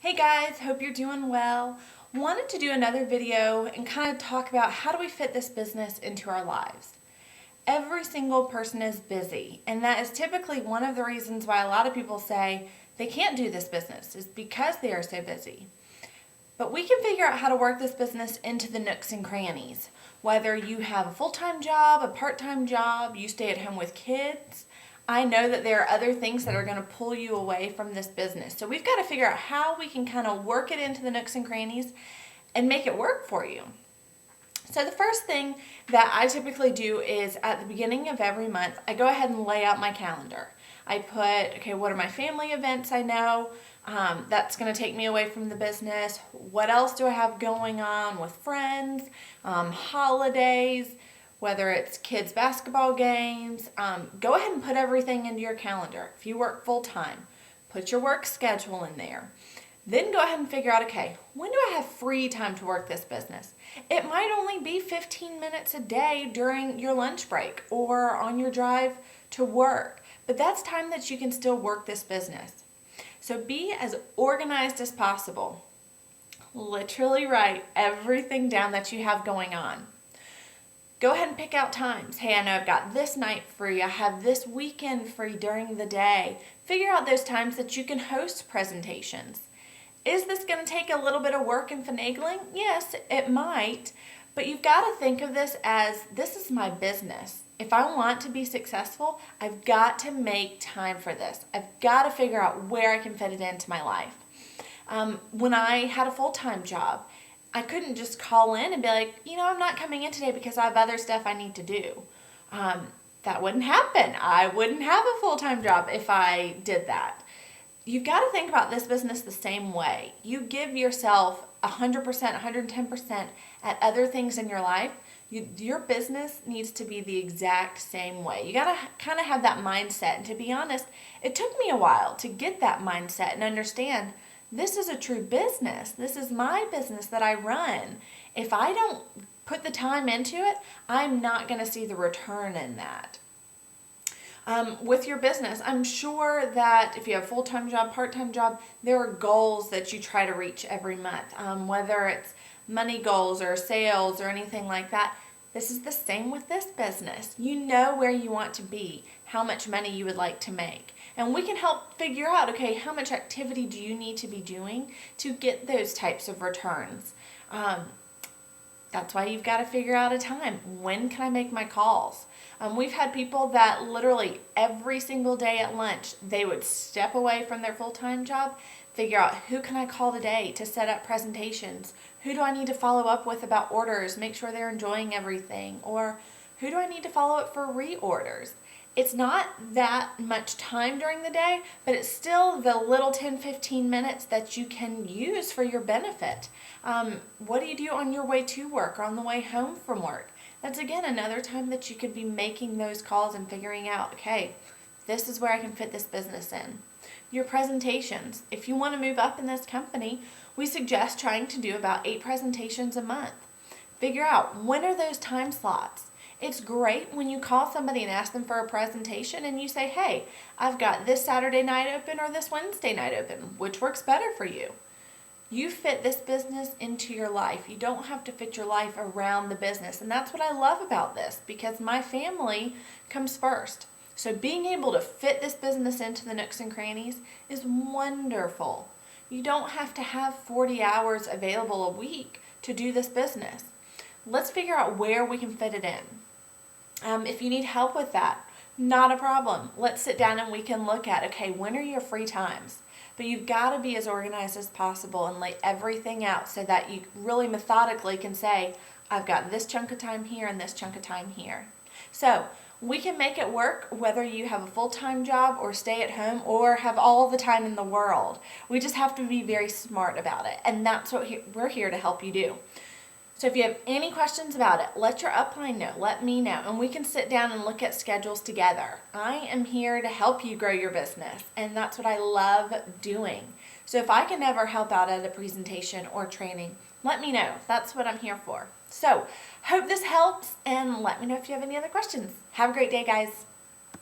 Hey guys, hope you're doing well. Wanted to do another video and kind of talk about how do we fit this business into our lives. Every single person is busy, and that is typically one of the reasons why a lot of people say they can't do this business is because they are so busy. But we can figure out how to work this business into the nooks and crannies. Whether you have a full-time job, a part-time job, you stay at home with kids, I know that there are other things that are going to pull you away from this business. So we've got to figure out how we can kind of work it into the nooks and crannies and make it work for you. So the first thing that I typically do is at the beginning of every month, I go ahead and lay out my calendar. I put, okay, what are my family events I know that's going to take me away from the business? What else do I have going on with friends, holidays, whether it's kids' basketball games? Go ahead and put everything into your calendar. If you work full-time, put your work schedule in there. Then go ahead and figure out, okay, when do I have free time to work this business? It might only be 15 minutes a day during your lunch break or on your drive to work, but that's time that you can still work this business. So be as organized as possible. Literally write everything down that you have going on. Go ahead and pick out times. Hey, I know I've got this night free. I have this weekend free during the day. Figure out those times that you can host presentations. Is this going to take a little bit of work and finagling? Yes, it might, but you've got to think of this as this is my business. If I want to be successful, I've got to make time for this. I've got to figure out where I can fit it into my life. When I had a full-time job, I couldn't just call in and be like, I'm not coming in today because I have other stuff I need to do. That wouldn't happen. I wouldn't have a full-time job if I did that. You've got to think about this business the same way. You give yourself 100%, 110% at other things in your life. Your business needs to be the exact same way. You got to kind of have that mindset. And to be honest, it took me a while to get that mindset and understand this is a true business. This is my business that I run. If I don't put the time into it, I'm not going to see the return in that. With your business, I'm sure that if you have a full-time job, part-time job, there are goals that you try to reach every month, whether it's money goals or sales or anything like that. This is the same with this business. You know where you want to be, how much money you would like to make. And we can help figure out, okay, how much activity do you need to be doing to get those types of returns? That's why you've got to figure out a time. When can I make my calls? We've had people that literally every single day at lunch, they would step away from their full-time job, figure out who can I call today to set up presentations? Who do I need to follow up with about orders, make sure they're enjoying everything? Or who do I need to follow up for reorders? It's not that much time during the day, but it's still the little 10-15 minutes that you can use for your benefit. What do you do on your way to work or on the way home from work? That's again another time that you could be making those calls and figuring out, okay, this is where I can fit this business in. Your presentations. If you want to move up in this company, we suggest trying to do about 8 presentations a month. Figure out when are those time slots. It's great when you call somebody and ask them for a presentation and you say, hey, I've got this Saturday night open or this Wednesday night open. Which works better for you? You fit this business into your life. You don't have to fit your life around the business. And that's what I love about this because my family comes first. So being able to fit this business into the nooks and crannies is wonderful. You don't have to have 40 hours available a week to do this business. Let's figure out where we can fit it in. If you need help with that, not a problem. Let's sit down and we can look at, okay, when are your free times? But you've got to be as organized as possible and lay everything out so that you really methodically can say, I've got this chunk of time here and this chunk of time here. So we can make it work whether you have a full-time job or stay at home or have all the time in the world. We just have to be very smart about it, and that's what we're here to help you do. So if you have any questions about it, let your upline know, let me know, and we can sit down and look at schedules together. I am here to help you grow your business, and that's what I love doing. So if I can ever help out at a presentation or training, let me know. That's what I'm here for. So hope this helps, and let me know if you have any other questions. Have a great day, guys.